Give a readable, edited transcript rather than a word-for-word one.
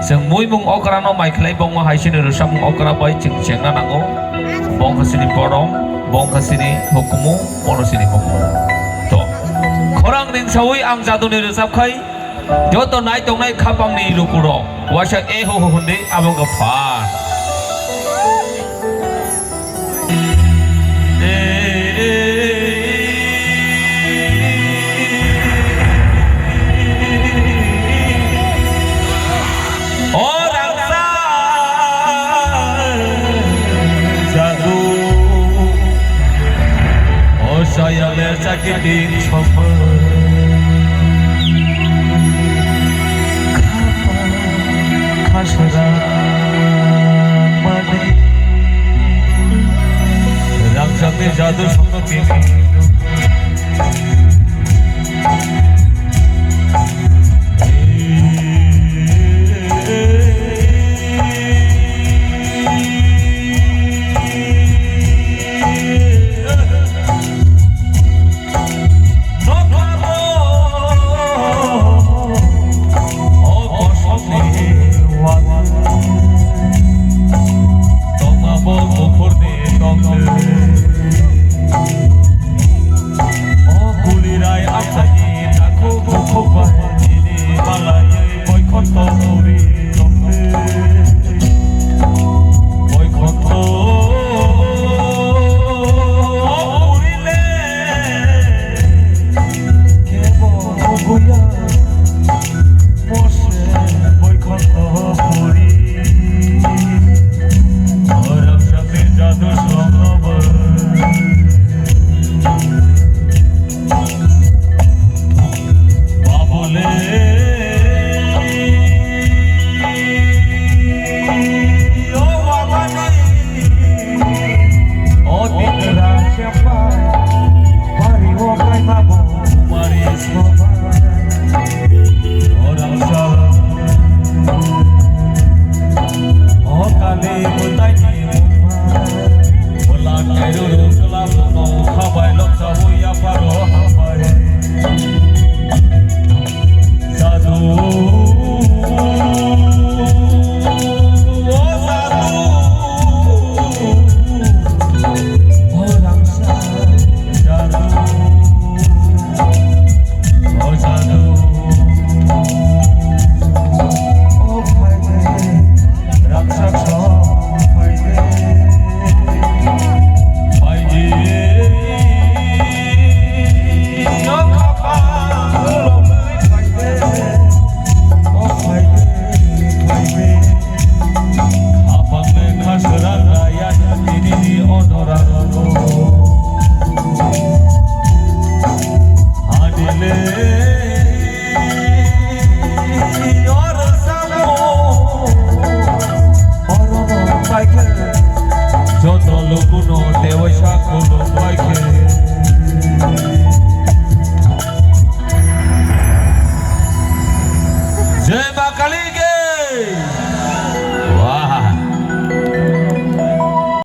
जों मुइमुं अग्रानो माइख्लाय बंमा हाइसिनि रुसामुं अग्रा बाय जों जेंना नांगौ बंखासिनि बरं बंखासिनि हुकुमु मनसिनि हुकुमु तो खरां निंसावै आं जादुनि रोजाबखाय जत नाय दंनाय खापांनि रुकुरो वासा ए हो हो हुन्दै आबंग फार saya sakitin sopo khasra mane rang sakti jadu sono kini